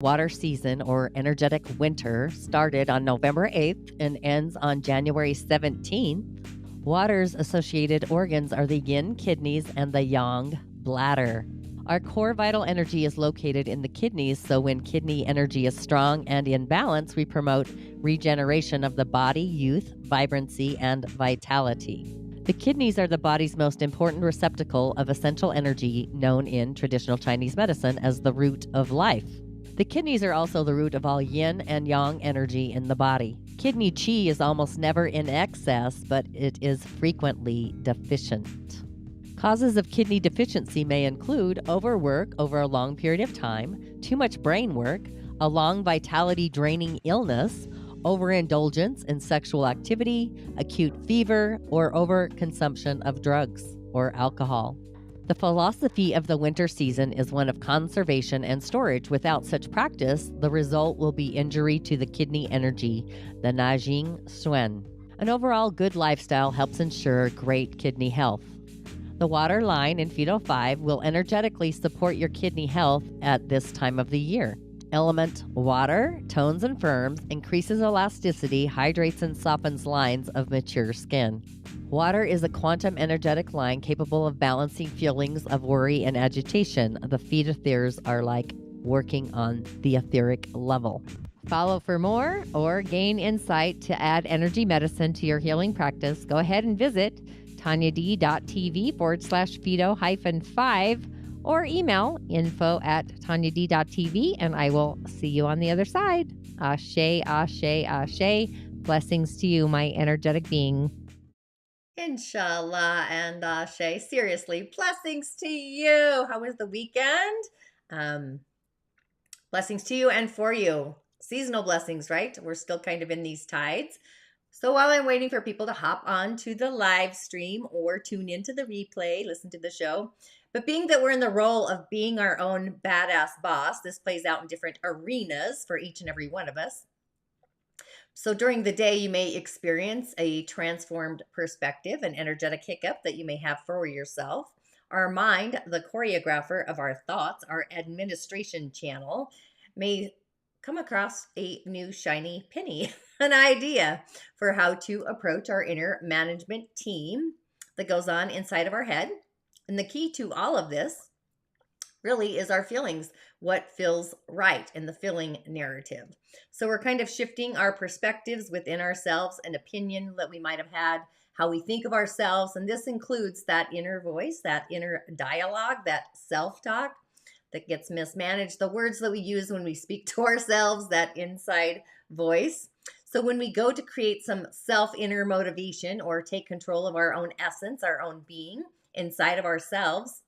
Water season or energetic winter started on November 8th and ends on January 17th. Water's associated organs are the yin kidneys and the yang bladder. Our core vital energy is located in the kidneys, so when kidney energy is strong and in balance, we promote regeneration of the body, youth, vibrancy, and vitality. The kidneys are the body's most important receptacle of essential energy, known in traditional Chinese medicine as the root of life. The kidneys are also the root of all yin and yang energy in the body. Kidney qi is almost never in excess, but it is frequently deficient. Causes of kidney deficiency may include overwork over a long period of time, too much brain work, a long vitality-draining illness, overindulgence in sexual activity, acute fever, or overconsumption of drugs or alcohol. The philosophy of the winter season is one of conservation and storage. Without such practice, the result will be injury to the kidney energy, the Najing Suen. An overall good lifestyle helps ensure great kidney health. The water line in Phaedo 5 will energetically support your kidney health at this time of the year. Element water tones and firms, increases elasticity, hydrates and softens lines of mature skin. Water is a quantum energetic line capable of balancing feelings of worry and agitation. The Phaedothers are like working on the etheric level. Follow for more or gain insight to add energy medicine to your healing practice. Go ahead and visit tonyad.tv/Phaedo-5 or email info@tonyad.tv and I will see you on the other side. Ashe, ashe, ashe. Blessings to you, my energetic being. Inshallah and ashe. Seriously, blessings to you. How was the weekend? Blessings to you and for you. Seasonal blessings, right? We're still kind of in these tides. So while I'm waiting for people to hop on to the live stream or tune into the replay, listen to the show, but being that we're in the role of being our own badass boss, this plays out in different arenas for each and every one of us. So during the day, you may experience a transformed perspective, an energetic hiccup that you may have for yourself. Our mind, the choreographer of our thoughts, our administration channel, may come across a new shiny penny, an idea for how to approach our inner management team that goes on inside of our head. And the key to all of this really is our feelings, what feels right in the feeling narrative. So we're kind of shifting our perspectives within ourselves, an opinion that we might have had, how we think of ourselves. And this includes that inner voice, that inner dialogue, that self-talk that gets mismanaged, the words that we use when we speak to ourselves, that inside voice. So when we go to create some self-inner motivation or take control of our own essence, our own being inside of ourselves,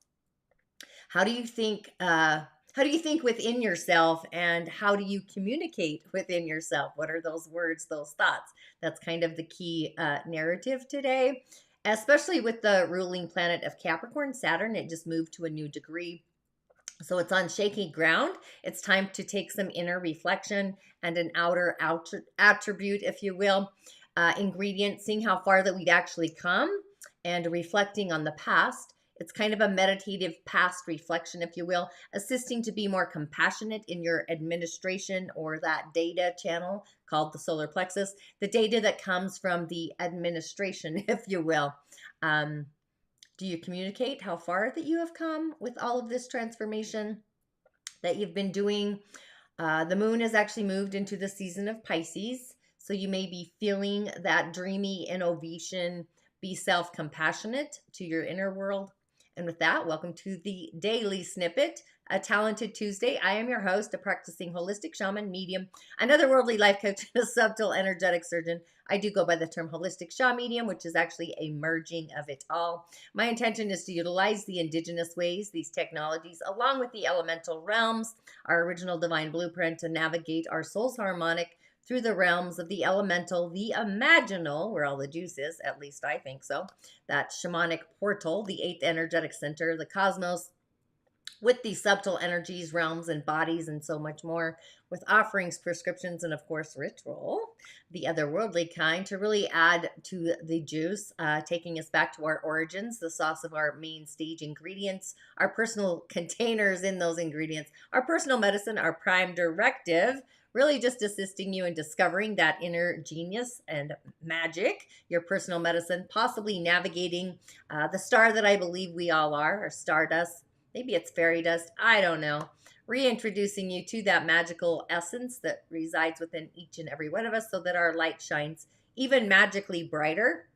how do you think within yourself, and how do you communicate within yourself? What are those words, those thoughts? That's kind of the key narrative today, especially with the ruling planet of Capricorn, Saturn. It just moved to a new degree. So it's on shaky ground. It's time to take some inner reflection and an outer attribute, if you will, ingredient, seeing how far that we'd actually come and reflecting on the past. It's kind of a meditative past reflection, if you will, assisting to be more compassionate in your administration or that data channel called the solar plexus, the data that comes from the administration, if you will. Do you communicate how far that you have come with all of this transformation that you've been doing? The moon has actually moved into the season of Pisces. So you may be feeling that dreamy innovation, be self-compassionate to your inner world. And with that, welcome to the Daily Snippet, a Talented Tuesday. I am your host, a practicing holistic shaman, medium, another worldly life coach, and a subtle energetic surgeon. I do go by the term holistic shaman medium, which is actually a merging of it all. My intention is to utilize the indigenous ways, these technologies, along with the elemental realms, our original divine blueprint to navigate our soul's harmonic through the realms of the elemental, the imaginal, where all the juice is, at least I think so, that shamanic portal, the 8th energetic center, the cosmos, with these subtle energies, realms, and bodies, and so much more, with offerings, prescriptions, and of course, ritual, the otherworldly kind, to really add to the juice, taking us back to our origins, the sauce of our main stage ingredients, our personal containers in those ingredients, our personal medicine, our prime directive. Really just assisting you in discovering that inner genius and magic, your personal medicine, possibly navigating the star that I believe we all are, or stardust. Maybe it's fairy dust. I don't know. Reintroducing you to that magical essence that resides within each and every one of us so that our light shines even magically brighter.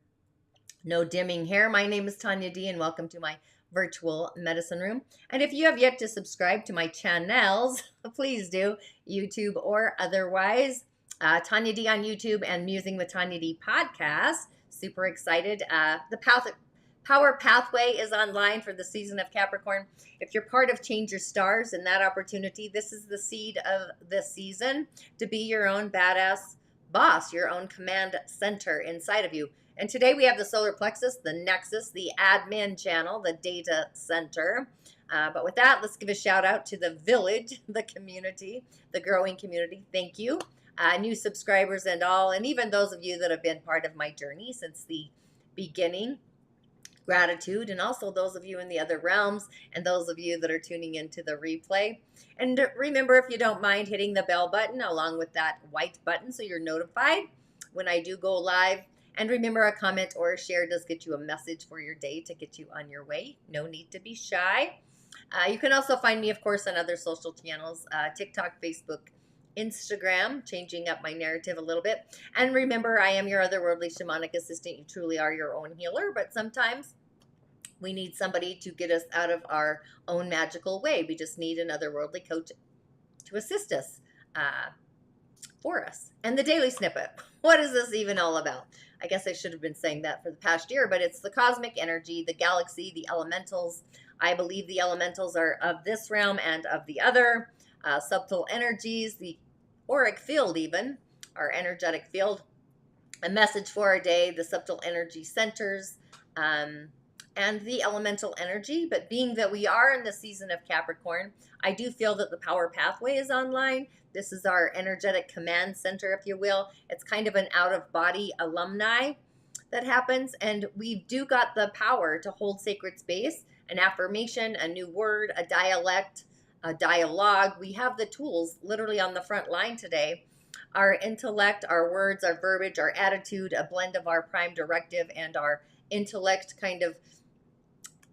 No dimming here. My name is Tonya D, and welcome to my virtual medicine room. And if you have yet to subscribe to my channels, please do, YouTube or otherwise. Tonya D on YouTube and Musing with Tonya D podcast. Super excited. The Power Pathway is online for the season of Capricorn. If you're part of Change Your Stars and that opportunity, this is the seed of this season to be your own badass boss, your own command center inside of you. And today we have the solar plexus, the nexus, the admin channel, the data center. But with that, let's give a shout out to the village, the community, the growing community. Thank you. New subscribers and all, and even those of you that have been part of my journey since the beginning. Gratitude, and also those of you in the other realms and those of you that are tuning into the replay. And remember, if you don't mind hitting the bell button along with that white button so you're notified when I do go live. And remember, a comment or a share does get you a message for your day to get you on your way. No need to be shy. You can also find me, of course, on other social channels, TikTok, Facebook, Instagram, changing up my narrative a little bit. And remember, I am your otherworldly shamanic assistant. You truly are your own healer, but sometimes we need somebody to get us out of our own magical way. We just need an otherworldly coach to assist us for us. And the daily snippet. What is this even all about? I guess I should have been saying that for the past year, but it's the cosmic energy, the galaxy, the elementals. I believe the elementals are of this realm and of the other. Subtle energies, the auric field even, our energetic field. A message for our day, the subtle energy centers, and the elemental energy. But being that we are in the season of Capricorn, I do feel that the power pathway is online. This is our energetic command center, if you will. It's kind of an out-of-body alumni that happens, and we do got the power to hold sacred space, an affirmation, a new word, a dialect, a dialogue. We have the tools literally on the front line today. Our intellect, our words, our verbiage, our attitude, a blend of our prime directive and our intellect kind of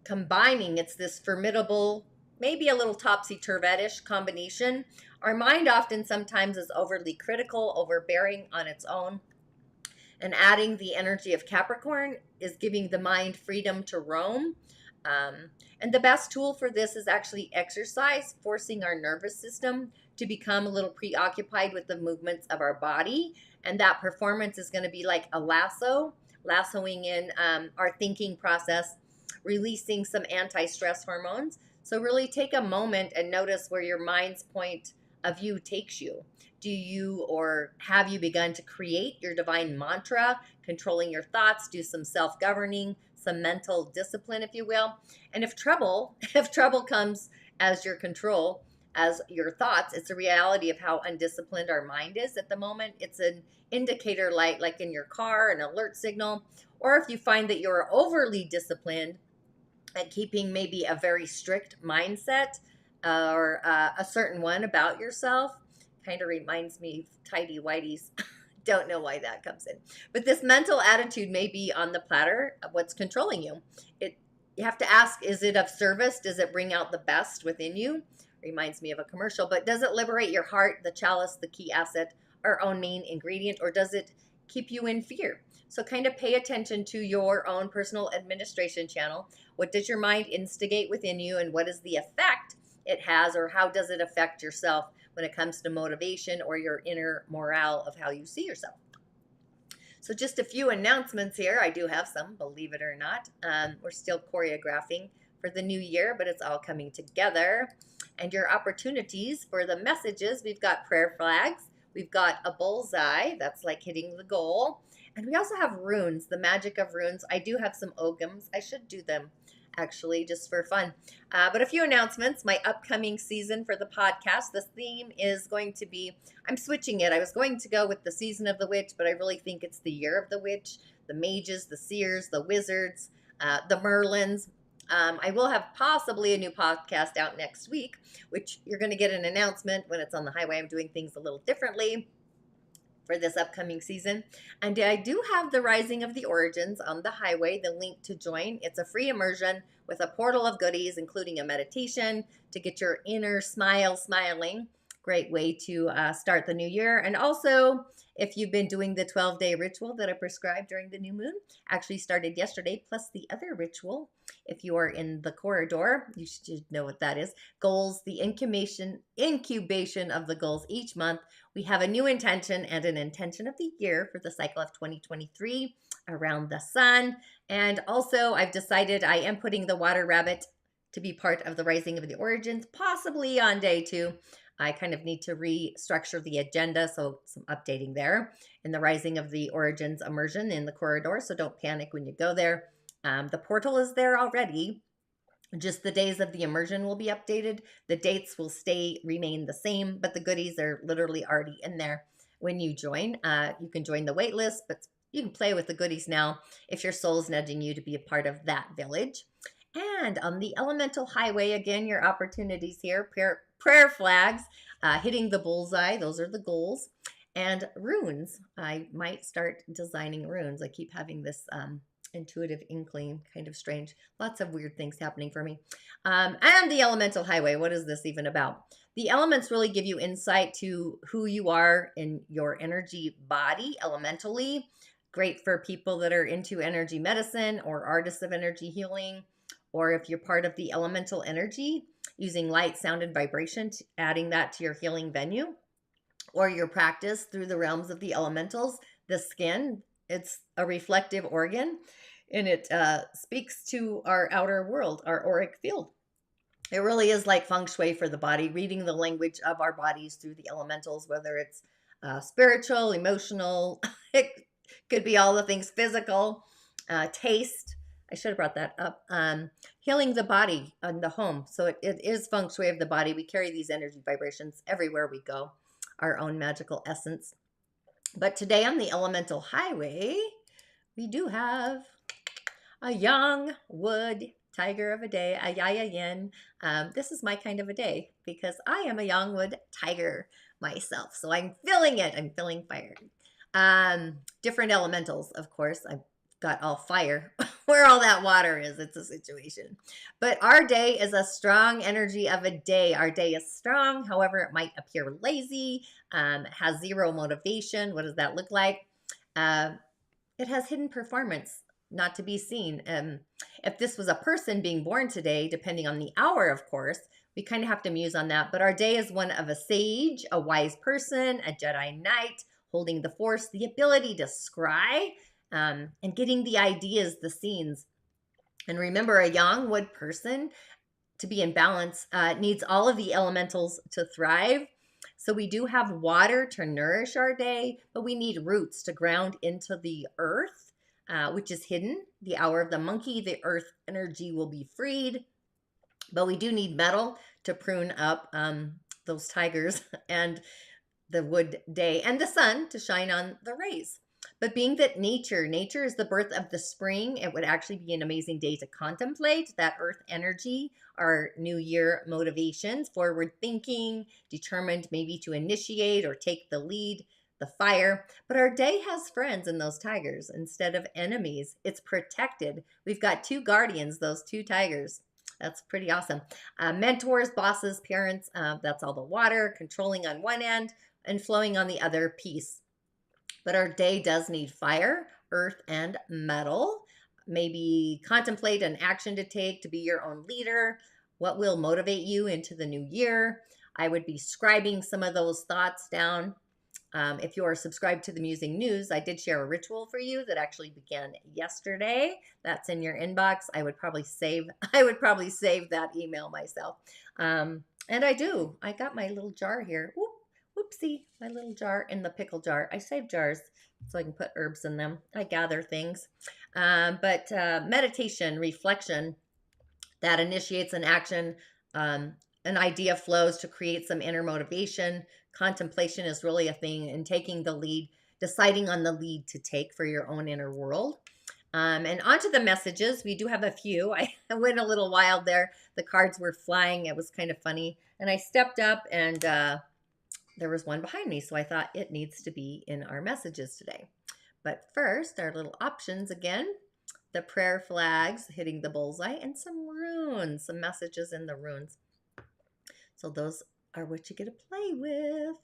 combining. It's this formidable, maybe a little topsy-turvy-ish combination. Our mind often sometimes is overly critical, overbearing on its own. And adding the energy of Capricorn is giving the mind freedom to roam. And the best tool for this is actually exercise, forcing our nervous system to become a little preoccupied with the movements of our body. And that performance is going to be like a lasso, lassoing in our thinking process, releasing some anti-stress hormones. So really take a moment and notice where your mind's point of view takes you. Do you or have you begun to create your divine mantra, controlling your thoughts, do some self-governing, some mental discipline, if you will? And if trouble comes as your control, as your thoughts, it's a reality of how undisciplined our mind is at the moment. It's an indicator light, like in your car, an alert signal. Or if you find that you're overly disciplined at keeping maybe a very strict mindset or a certain one about yourself, kind of reminds me of tidy whities. Don't know why that comes in. But this mental attitude may be on the platter of what's controlling you. You have to ask, is it of service? Does it bring out the best within you? Reminds me of a commercial. But does it liberate your heart, the chalice, the key asset, our own main ingredient? Or does it keep you in fear? So kind of pay attention to your own personal administration channel. What does your mind instigate within you, and what is the effect it has, or how does it affect yourself when it comes to motivation or your inner morale of how you see yourself? So just a few announcements here. I do have some, believe it or not. We're still choreographing for the new year, but it's all coming together. And your opportunities for the messages, we've got prayer flags. We've got a bullseye. That's like hitting the goal. And we also have runes, the magic of runes. I do have some ogums. I should do them actually, just for fun. But a few announcements. My upcoming season for the podcast, the theme is going to be, I'm switching it. I was going to go with the season of the witch, but I really think it's the year of the witch, the mages, the seers, the wizards, the Merlins. I will have possibly a new podcast out next week, which you're going to get an announcement when it's on the highway. I'm doing things a little differently for this upcoming season. And I do have the Rising of the Origins on the highway, the link to join. It's a free immersion with a portal of goodies, including a meditation to get your inner smile smiling. Great way to start the new year. And also, if you've been doing the 12-day ritual that I prescribed during the new moon, actually started yesterday, plus the other ritual. If you are in the corridor, you should know what that is. Goals, the incubation of the goals each month. We have a new intention and an intention of the year for the cycle of 2023 around the sun. And also, I've decided I am putting the water rabbit to be part of the Rising of the Origins, possibly on day 2. I kind of need to restructure the agenda, so some updating there in the Rising of the Origins immersion in the corridor, so don't panic when you go there. The portal is there already. Just the days of the immersion will be updated. The dates will remain the same, but the goodies are literally already in there when you join. You can join the wait list, but you can play with the goodies now if your soul's nudging you to be a part of that village. And on the elemental highway, again, your opportunities here, prayer flags, hitting the bullseye. Those are the goals. And runes. I might start designing runes. I keep having this intuitive inkling, kind of strange. Lots of weird things happening for me. And the elemental highway. What is this even about? The elements really give you insight to who you are in your energy body elementally. Great for people that are into energy medicine or artists of energy healing, or if you're part of the elemental energy, using light, sound, and vibration, adding that to your healing venue, or your practice through the realms of the elementals. The skin, it's a reflective organ, and it speaks to our outer world, our auric field. It really is like feng shui for the body, reading the language of our bodies through the elementals, whether it's spiritual, emotional, it could be all the things, physical, taste. I should have brought that up. Healing the body and the home. So it is feng shui of the body. We carry these energy vibrations everywhere we go, our own magical essence. But today on the elemental highway, we do have a young wood tiger of a day, Ayyy. This is my kind of a day because I am a young wood tiger myself. So I'm feeling it. I'm feeling fire. Different elementals, of course. I've got all fire. Where all that water is, it's a situation. But our day is a strong energy of a day. Our day is strong. However, it might appear lazy, has zero motivation. What does that look like? It has hidden performance, not to be seen. If this was a person being born today, depending on the hour, of course, we kind of have to muse on that. But our day is one of a sage, a wise person, a Jedi Knight, holding the force, the ability to scry, and getting the ideas, the scenes. And remember, a young wood person, to be in balance, needs all of the elementals to thrive. So we do have water to nourish our day, but we need roots to ground into the earth, which is hidden. The hour of the monkey, the earth energy will be freed. But we do need metal to prune up those tigers and the wood day, and the sun to shine on the rays. But being that nature is the birth of the spring, it would actually be an amazing day to contemplate that earth energy, our new year motivations, forward thinking, determined maybe to initiate or take the lead, the fire. But our day has friends in those tigers instead of enemies. It's protected. We've got 2 guardians, those 2 tigers. That's pretty awesome. Mentors, bosses, parents, that's all the water, controlling on one end and flowing on the other piece. But our day does need fire, earth, and metal. Maybe contemplate an action to take to be your own leader. What will motivate you into the new year? I would be scribing some of those thoughts down. If you are subscribed to the Musing News, I did share a ritual for you that actually began yesterday. That's in your inbox. I would probably save that email myself. And I do. I got my little jar here. Whoopsie, my little jar in the pickle jar. I save jars so I can put herbs in them. I gather things. But meditation, reflection, that initiates an action. An idea flows to create some inner motivation. Contemplation is really a thing, and taking the lead, deciding on the lead to take for your own inner world. And onto the messages. We do have a few. I went a little wild there. The cards were flying. It was kind of funny. And I stepped up, and there was one behind me. So I thought it needs to be in our messages today. But first, our little options again. The prayer flags hitting the bullseye, and some runes, some messages in the runes. So those are what you get to play with.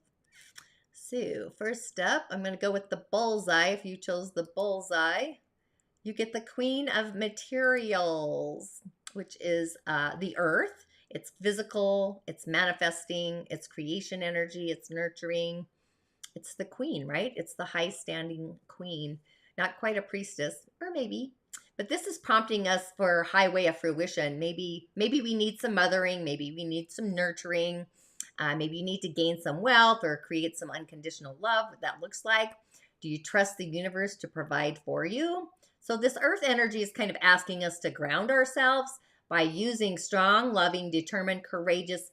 So first up, I'm going to go with the bullseye. If you chose the bullseye, you get the Queen of Materials, which is the earth. It's physical, it's manifesting, it's creation energy, it's nurturing. It's the queen, right? It's the high standing queen. Not quite a priestess, or maybe. But this is prompting us for highway of fruition. Maybe we need some mothering. Maybe we need some nurturing. Maybe you need to gain some wealth or create some unconditional love, what that looks like. Do you trust the universe to provide for you? So this earth energy is kind of asking us to ground ourselves by using strong, loving, determined, courageous,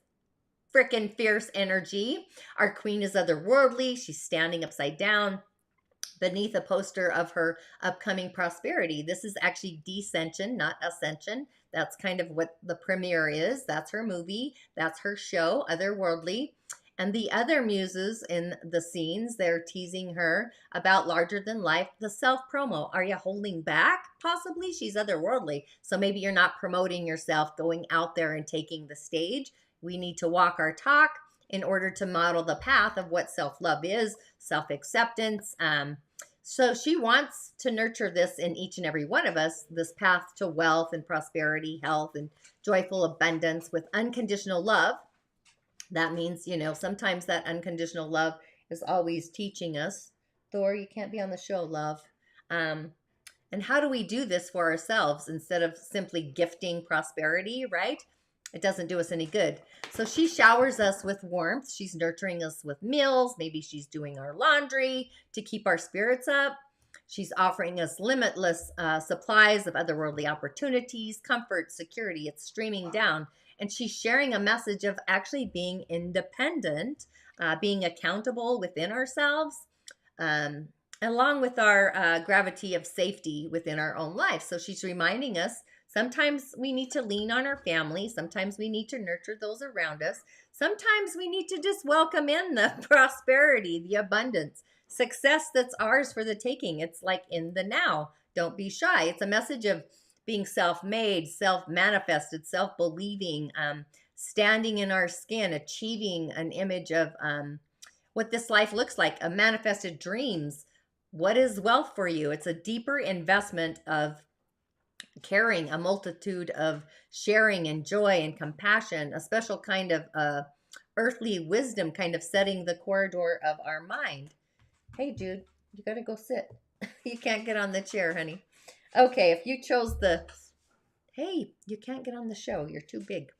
frickin' fierce energy. Our queen is otherworldly. She's standing upside down beneath a poster of her upcoming prosperity. This is actually descension, not ascension. That's kind of what the premiere is. That's her movie. That's her show, Otherworldly. And the other muses in the scenes, they're teasing her about larger than life, the self-promo. Are you holding back? Possibly. She's otherworldly. So maybe you're not promoting yourself, going out there and taking the stage. We need to walk our talk in order to model the path of what self-love is, self-acceptance. So she wants to nurture this in each and every one of us, this path to wealth and prosperity, health, and joyful abundance with unconditional love. That means, you know, sometimes that unconditional love is always teaching us. Thor, you can't be on the show, love. And how do we do this for ourselves instead of simply gifting prosperity, right? It doesn't do us any good. So she showers us with warmth. She's nurturing us with meals. Maybe she's doing our laundry to keep our spirits up. She's offering us limitless supplies of otherworldly opportunities, comfort, security. It's streaming down. And she's sharing a message of actually being independent, being accountable within ourselves, along with our gravity of safety within our own life. So she's reminding us sometimes we need to lean on our family. Sometimes we need to nurture those around us. Sometimes we need to just welcome in the prosperity, the abundance, success that's ours for the taking. It's like in the now. Don't be shy. It's a message of being self-made, self-manifested, self-believing, standing in our skin, achieving an image of what this life looks like, a manifested dreams. What is wealth for you? It's a deeper investment of caring, a multitude of sharing and joy and compassion, a special kind of earthly wisdom kind of setting the corridor of our mind. Hey, Jude, you got to go sit. You can't get on the chair, honey. Okay, if you chose the, hey, you can't get on the show. You're too big.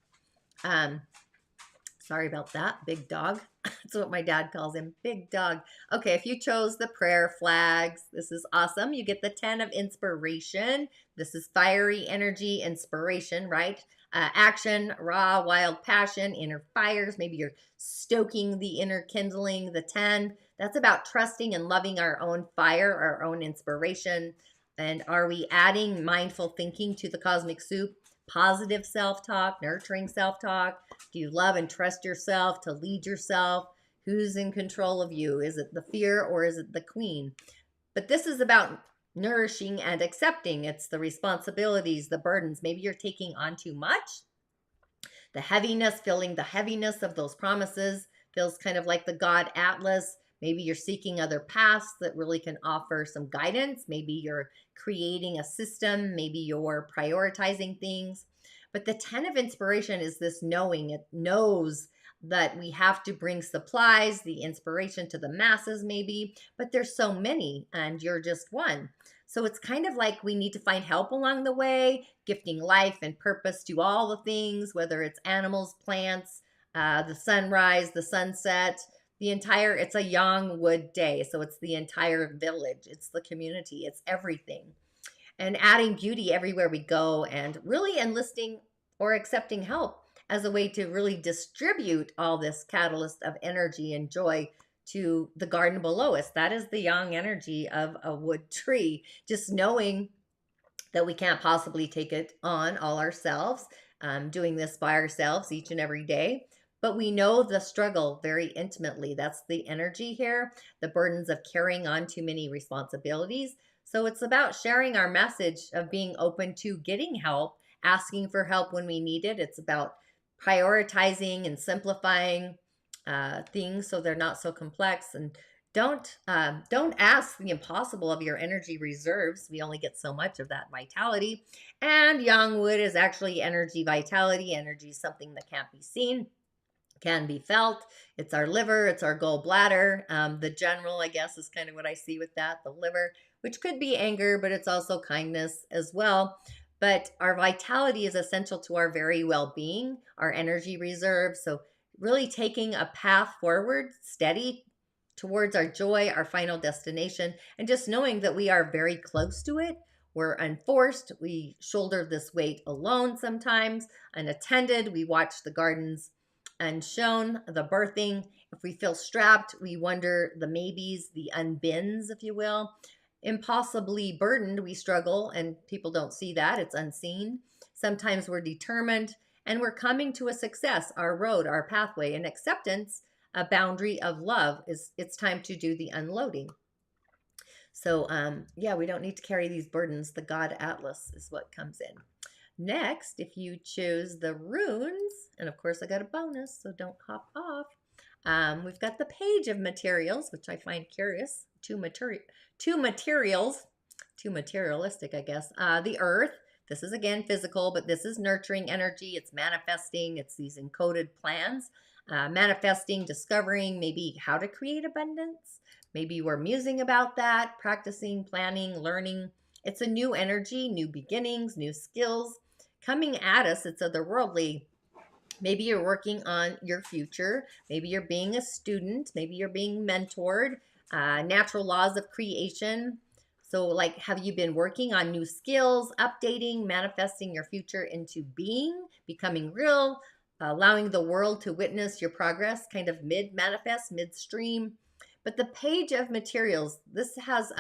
Sorry about that. Big dog. That's what my dad calls him. Big dog. Okay, if you chose the prayer flags, this is awesome. You get the 10 of inspiration. This is fiery energy, inspiration, right? Action, raw, wild passion, inner fires. Maybe you're stoking the inner kindling. The 10, that's about trusting and loving our own fire, our own inspiration. And are we adding mindful thinking to the cosmic soup? Positive self-talk, nurturing self-talk. Do you love and trust yourself to lead yourself? Who's in control of you? Is it the fear or is it the queen? But this is about nourishing and accepting. It's the responsibilities, the burdens. Maybe you're taking on too much. The heaviness, feeling the heaviness of those promises feels kind of like the God Atlas. Maybe you're seeking other paths that really can offer some guidance. Maybe you're creating a system. Maybe you're prioritizing things. But the 10 of inspiration is this knowing. It knows that we have to bring supplies, the inspiration to the masses maybe, but there's so many and you're just one. So it's kind of like we need to find help along the way, gifting life and purpose to all the things, whether it's animals, plants, the sunrise, the sunset, it's a Yangwood day. So it's the entire village. It's the community. It's everything. And adding beauty everywhere we go and really enlisting or accepting help as a way to really distribute all this catalyst of energy and joy to the garden below us. That is the yang energy of a wood tree. Just knowing that we can't possibly take it on all ourselves, doing this by ourselves each and every day. But we know the struggle very intimately. That's the energy here, the burdens of carrying on too many responsibilities. So it's about sharing our message of being open to getting help, asking for help when we need it. It's about prioritizing and simplifying things so they're not so complex. And don't ask the impossible of your energy reserves. We only get so much of that vitality. And yang wood is actually energy vitality. Energy is something that can't be seen, can be felt. It's our liver, it's our gallbladder. The general, I guess, is kind of what I see with that, the liver, which could be anger, but it's also kindness as well. But our vitality is essential to our very well-being, our energy reserve. So really taking a path forward, steady towards our joy, our final destination, and just knowing that we are very close to it. We're unforced. We shoulder this weight alone sometimes, unattended. We watch the gardens unshown, the birthing. If we feel strapped, we wonder the maybes, the unbins, if you will. Impossibly burdened, we struggle, and people don't see that. It's unseen. Sometimes we're determined, and we're coming to a success, our road, our pathway, and acceptance, a boundary of love. It's time to do the unloading. So yeah, we don't need to carry these burdens. The God Atlas is what comes in. Next, if you choose the runes, and of course I got a bonus, so don't hop off. We've got the page of materials, which I find curious. Two materials, too materialistic, I guess. The earth. This is again physical, but this is nurturing energy. It's manifesting. It's these encoded plans. Manifesting, discovering maybe how to create abundance. Maybe we're musing about that, practicing, planning, learning. It's a new energy, new beginnings, new skills coming at us. It's otherworldly. Maybe you're working on your future. Maybe you're being a student. Maybe you're being mentored. Natural laws of creation. So like, have you been working on new skills, updating, manifesting your future into being, becoming real, allowing the world to witness your progress, kind of mid-manifest, midstream. But the page of materials, this has,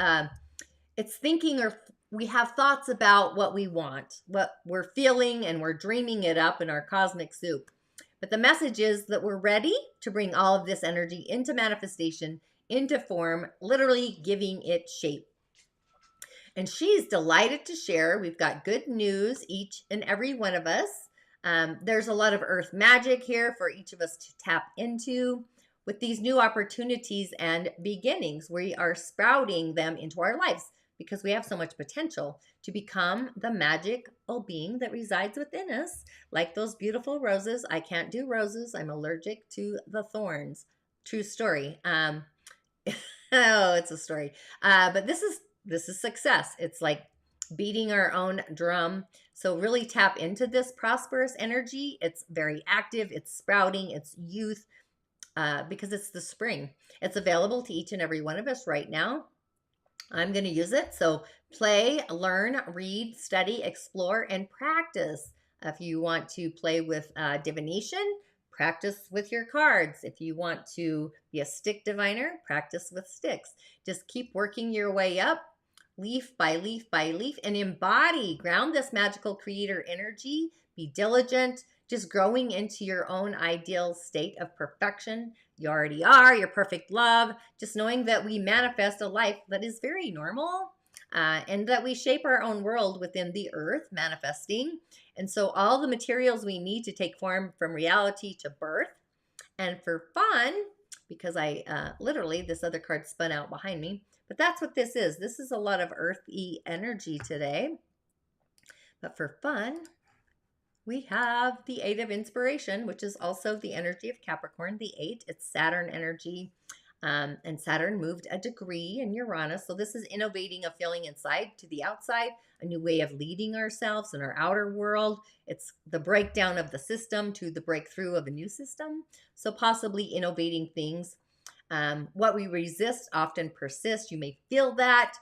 it's thinking, or we have thoughts about what we want, what we're feeling, and we're dreaming it up in our cosmic soup. But the message is that we're ready to bring all of this energy into manifestation, into form, literally giving it shape. And she's delighted to share. We've got good news, each and every one of us. There's a lot of earth magic here for each of us to tap into. With these new opportunities and beginnings, we are sprouting them into our lives because we have so much potential to become the magical being that resides within us. Like those beautiful roses. I can't do roses. I'm allergic to the thorns. True story. Oh, it's a story. But this is success. It's like beating our own drum. So really tap into this prosperous energy. It's very active. It's sprouting. It's youth. Because it's the spring. It's available to each and every one of us right now. I'm going to use it. So play, learn, read, study, explore, and practice. If you want to play with divination, practice with your cards. If you want to be a stick diviner, practice with sticks. Just keep working your way up, leaf by leaf by leaf, and embody, ground this magical creator energy. Be diligent, just growing into your own ideal state of perfection. You already are, your perfect love. Just knowing that we manifest a life that is very normal, and that we shape our own world within the earth, manifesting. And so all the materials we need to take form from reality to birth. And for fun, because I literally, this other card spun out behind me, but that's what this is. This is a lot of earthy energy today. But for fun, we have the 8 of inspiration, which is also the energy of Capricorn. The 8, it's Saturn energy. And Saturn moved a degree in Uranus. So this is innovating a feeling inside to the outside, a new way of leading ourselves in our outer world. It's the breakdown of the system to the breakthrough of a new system. So possibly innovating things. What we resist often persists. You may feel that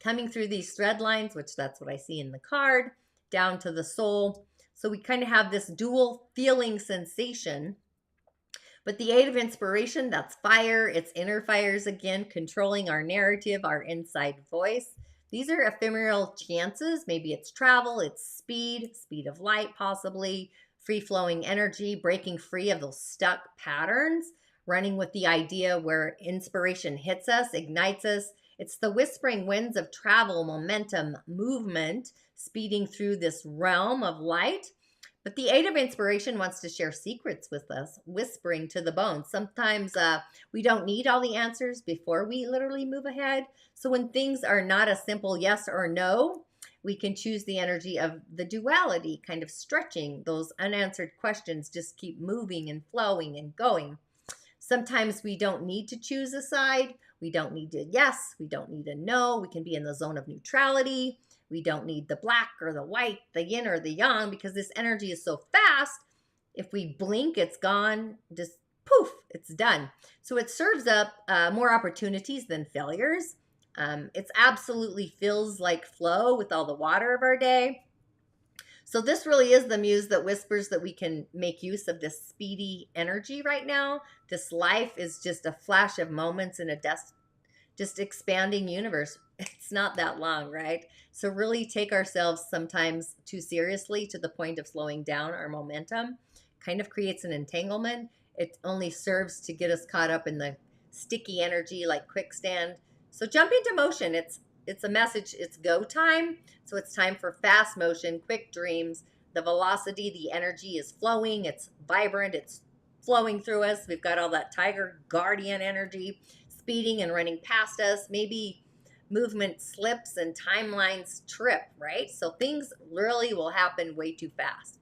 coming through these thread lines, which that's what I see in the card, down to the soul. So we kind of have this dual feeling sensation. But the 8 of inspiration, that's fire. It's inner fires again, controlling our narrative, our inside voice. These are ephemeral chances. Maybe it's travel, it's speed of light possibly, free-flowing energy, breaking free of those stuck patterns, running with the idea where inspiration hits us, ignites us. It's the whispering winds of travel, momentum, movement, speeding through this realm of light. But the 8 of inspiration wants to share secrets with us, whispering to the bones. Sometimes we don't need all the answers before we literally move ahead. So when things are not a simple yes or no, we can choose the energy of the duality, kind of stretching those unanswered questions, just keep moving and flowing and going. Sometimes we don't need to choose a side. We don't need a yes. We don't need a no. We can be in the zone of neutrality. We don't need the black or the white, the yin or the yang, because this energy is so fast. If we blink, it's gone. Just poof, it's done. So it serves up more opportunities than failures. It's absolutely feels like flow with all the water of our day. So this really is the muse that whispers that we can make use of this speedy energy right now. This life is just a flash of moments in a just expanding universe. It's not that long, right? So really take ourselves sometimes too seriously to the point of slowing down our momentum. Kind of creates an entanglement. It only serves to get us caught up in the sticky energy like quicksand. So jump into motion. It's a message. It's go time. So it's time for fast motion, quick dreams. The velocity, the energy is flowing. It's vibrant. It's flowing through us. We've got all that tiger guardian energy speeding and running past us. Maybe movement slips and timelines trip, right? So things really will happen way too fast.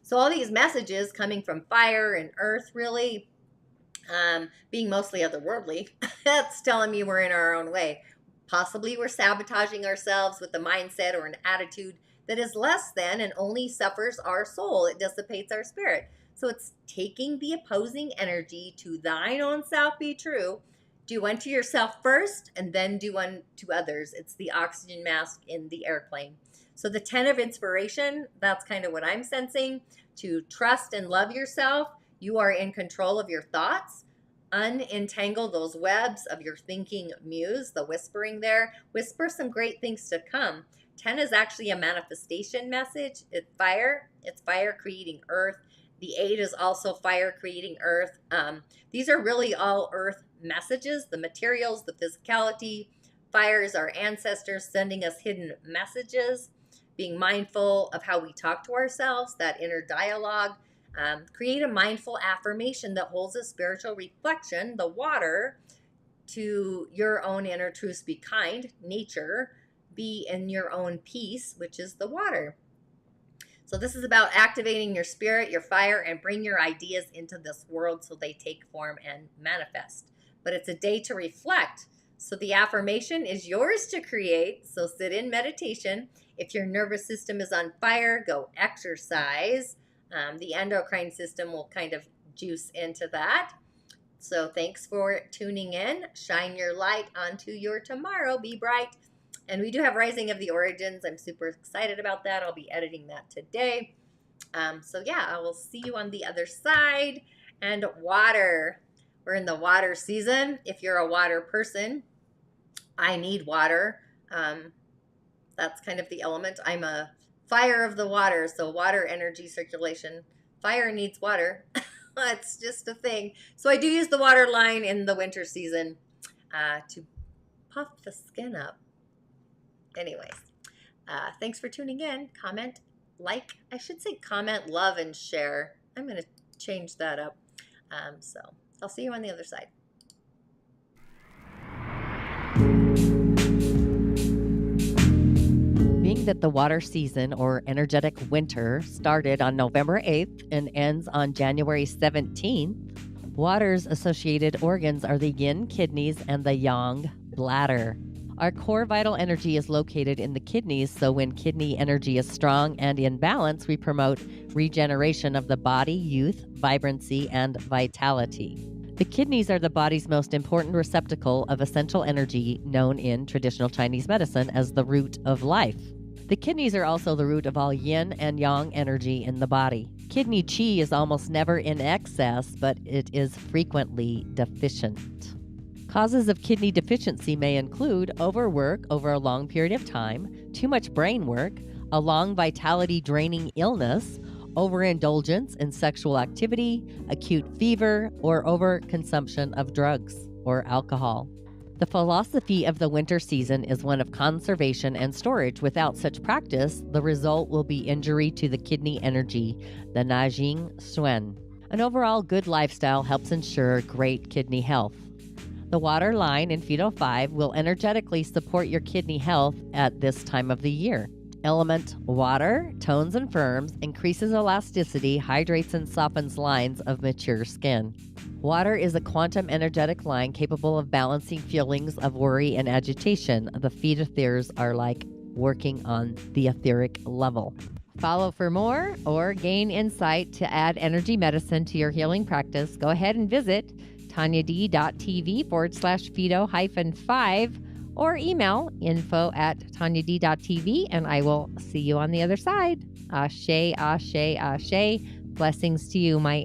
So all these messages coming from fire and earth, really being mostly otherworldly, that's telling me we're in our own way. Possibly we're sabotaging ourselves with a mindset or an attitude that is less than and only suffers our soul. It dissipates our spirit. So it's taking the opposing energy to thine own self be true. Do unto yourself first and then do unto others. It's the oxygen mask in the airplane. So the 10 of inspiration, that's kind of what I'm sensing. To trust and love yourself. You are in control of your thoughts. Unentangle those webs of your thinking muse, the whispering there. Whisper some great things to come. 10 is actually a manifestation message. It's fire creating earth. The 8 is also fire creating earth. These are really all earth messages, the materials, the physicality. Fire is our ancestors sending us hidden messages. Being mindful of how we talk to ourselves, that inner dialogue. Create a mindful affirmation that holds a spiritual reflection, the water, to your own inner truth. Be kind, nature, be in your own peace, which is the water. So this is about activating your spirit, your fire, and bring your ideas into this world so they take form and manifest. But it's a day to reflect. So the affirmation is yours to create. So sit in meditation. If your nervous system is on fire, go exercise. The endocrine system will kind of juice into that. So thanks for tuning in. Shine your light onto your tomorrow. Be bright. And we do have Rising of the Origins. I'm super excited about that. I'll be editing that today. So yeah, I will see you on the other side. And water. We're in the water season. If you're a water person, I need water. That's kind of the element. I'm a fire of the water, so water energy circulation. Fire needs water. It's just a thing. So I do use the water line in the winter season to puff the skin up. Anyways, thanks for tuning in. Comment, like, I should say comment, love, and share. I'm going to change that up. So I'll see you on the other side. Being that the water season or energetic winter started on November 8th and ends on January 17th, water's associated organs are the yin kidneys and the yang bladder. Our core vital energy is located in the kidneys, so when kidney energy is strong and in balance, we promote regeneration of the body, youth, vibrancy, and vitality. The kidneys are the body's most important receptacle of essential energy, known in traditional Chinese medicine as the root of life. The kidneys are also the root of all yin and yang energy in the body. Kidney qi is almost never in excess, but it is frequently deficient. Causes of kidney deficiency may include overwork over a long period of time, too much brain work, a long vitality-draining illness, overindulgence in sexual activity, acute fever, or overconsumption of drugs or alcohol. The philosophy of the winter season is one of conservation and storage. Without such practice, the result will be injury to the kidney energy, the Najing Suen. An overall good lifestyle helps ensure great kidney health. The water line in Phaedo 5 will energetically support your kidney health at this time of the year. Element water tones and firms, increases elasticity, hydrates and softens lines of mature skin. Water is a quantum energetic line capable of balancing feelings of worry and agitation. The Phaedothers are like working on the etheric level. Follow for more or gain insight to add energy medicine to your healing practice. Go ahead and visit tonyad.tv/Phaedo-5 or email info@tonyad.tv, and I will see you on the other side. Ashe, ashe, ashe. Blessings to you, my